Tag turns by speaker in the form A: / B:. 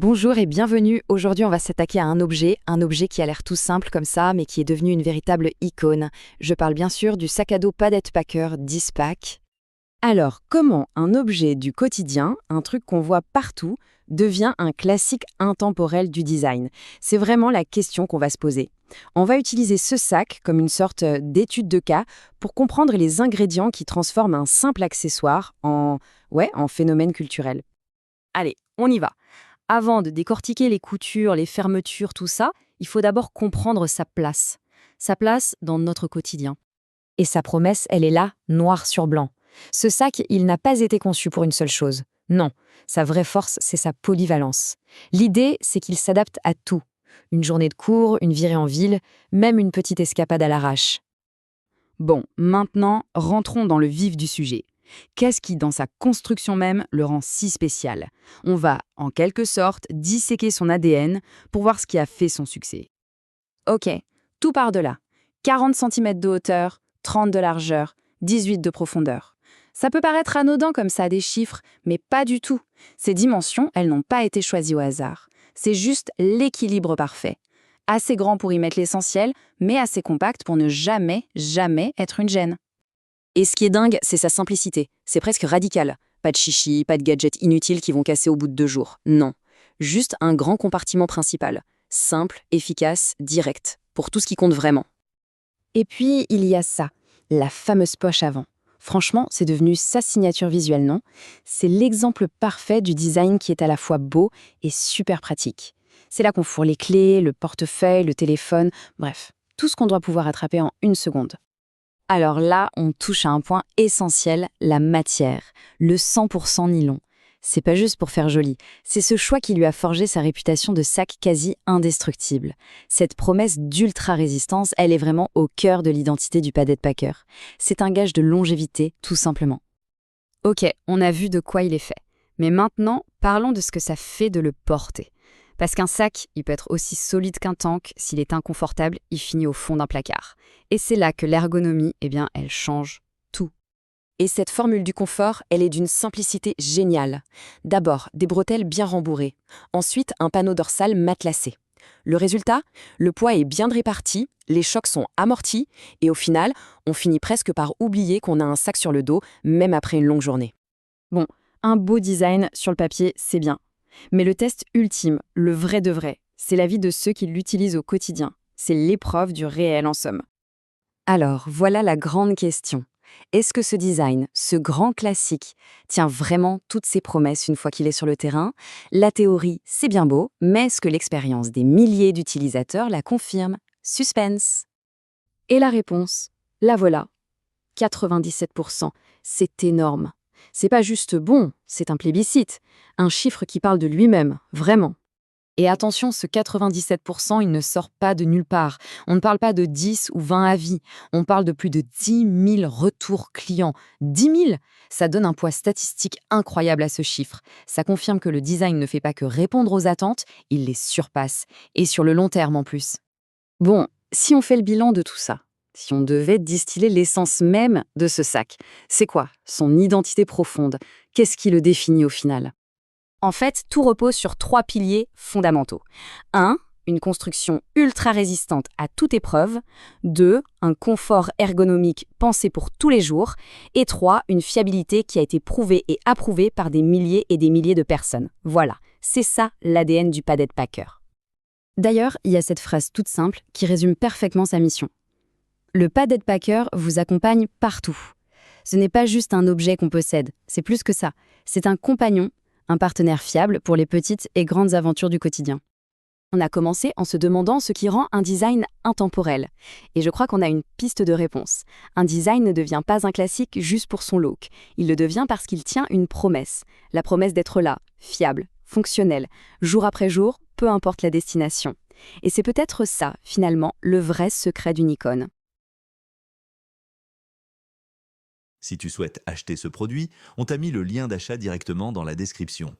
A: Bonjour et bienvenue. Aujourd'hui, on va s'attaquer à un objet qui a l'air tout simple comme ça, mais qui est devenu une véritable icône. Je parle bien sûr du sac à dos Padlet Packer 10 pack.
B: Alors, comment un objet du quotidien, un truc qu'on voit partout, devient un classique intemporel du design? C'est vraiment la question qu'on va se poser. On va utiliser ce sac comme une sorte d'étude de cas pour comprendre les ingrédients qui transforment un simple accessoire en phénomène culturel. Allez, on y va. Avant de décortiquer les coutures, les fermetures, tout ça, il faut d'abord comprendre sa place. Sa place dans notre quotidien. Et sa promesse, elle est là, noir sur blanc. Ce sac, il n'a pas été conçu pour une seule chose. Non, sa vraie force, c'est sa polyvalence. L'idée, c'est qu'il s'adapte à tout. Une journée de cours, une virée en ville, même une petite escapade à l'arrache. Bon, maintenant, rentrons dans le vif du sujet. Qu'est-ce qui, dans sa construction même, le rend si spécial? On va, en quelque sorte, disséquer son ADN pour voir ce qui a fait son succès. Ok, tout part de là. 40 cm de hauteur, 30 de largeur, 18 de profondeur. Ça peut paraître anodin comme ça, des chiffres, mais pas du tout. Ces dimensions, elles n'ont pas été choisies au hasard. C'est juste l'équilibre parfait. Assez grand pour y mettre l'essentiel, mais assez compact pour ne jamais, jamais être une gêne. Et ce qui est dingue, c'est sa simplicité. C'est presque radical. Pas de chichi, pas de gadgets inutiles qui vont casser au bout de 2 jours. Non. Juste un grand compartiment principal. Simple, efficace, direct. Pour tout ce qui compte vraiment. Et puis, il y a ça. La fameuse poche avant. Franchement, c'est devenu sa signature visuelle, non? C'est l'exemple parfait du design qui est à la fois beau et super pratique. C'est là qu'on fourre les clés, le portefeuille, le téléphone, bref, tout ce qu'on doit pouvoir attraper en 1 seconde. Alors là, on touche à un point essentiel, la matière, le 100% nylon. C'est pas juste pour faire joli, c'est ce choix qui lui a forgé sa réputation de sac quasi indestructible. Cette promesse d'ultra-résistance, elle est vraiment au cœur de l'identité du Padlet Packer. C'est un gage de longévité, tout simplement. Ok, on a vu de quoi il est fait. Mais maintenant, parlons de ce que ça fait de le porter. Parce qu'un sac, il peut être aussi solide qu'un tank, s'il est inconfortable, il finit au fond d'un placard. Et c'est là que l'ergonomie, elle change tout. Et cette formule du confort, elle est d'une simplicité géniale. D'abord, des bretelles bien rembourrées. Ensuite, un panneau dorsal matelassé. Le résultat, le poids est bien réparti, les chocs sont amortis, et au final, on finit presque par oublier qu'on a un sac sur le dos, même après une longue journée. Bon, un beau design sur le papier, c'est bien. Mais le test ultime, le vrai de vrai, c'est l'avis de ceux qui l'utilisent au quotidien. C'est l'épreuve du réel en somme. Alors, voilà la grande question. Est-ce que ce design, ce grand classique, tient vraiment toutes ses promesses une fois qu'il est sur le terrain? La théorie, c'est bien beau, mais est-ce que l'expérience des milliers d'utilisateurs la confirme? Suspense. Et la réponse, la voilà. 97%. C'est énorme. C'est pas juste bon, c'est un plébiscite. Un chiffre qui parle de lui-même, vraiment. Et attention, ce 97%, il ne sort pas de nulle part. On ne parle pas de 10 ou 20 avis. On parle de plus de 10 000 retours clients. 10 000, ça donne un poids statistique incroyable à ce chiffre. Ça confirme que le design ne fait pas que répondre aux attentes, il les surpasse. Et sur le long terme en plus. Bon, si on fait le bilan de tout ça, si on devait distiller l'essence même de ce sac, c'est quoi son identité profonde? Qu'est-ce qui le définit au final? En fait, tout repose sur 3 piliers fondamentaux. 1. Une construction ultra résistante à toute épreuve. 2. Un confort ergonomique pensé pour tous les jours. Et 3. Une fiabilité qui a été prouvée et approuvée par des milliers et des milliers de personnes. Voilà, c'est ça l'ADN du Padlet Packer. D'ailleurs, il y a cette phrase toute simple qui résume parfaitement sa mission. Le Padlet Packer vous accompagne partout. Ce n'est pas juste un objet qu'on possède, c'est plus que ça. C'est un compagnon, un partenaire fiable pour les petites et grandes aventures du quotidien. On a commencé en se demandant ce qui rend un design intemporel. Et je crois qu'on a une piste de réponse. Un design ne devient pas un classique juste pour son look. Il le devient parce qu'il tient une promesse. La promesse d'être là, fiable, fonctionnel, jour après jour, peu importe la destination. Et c'est peut-être ça, finalement, le vrai secret d'une icône.
C: Si tu souhaites acheter ce produit, on t'a mis le lien d'achat directement dans la description.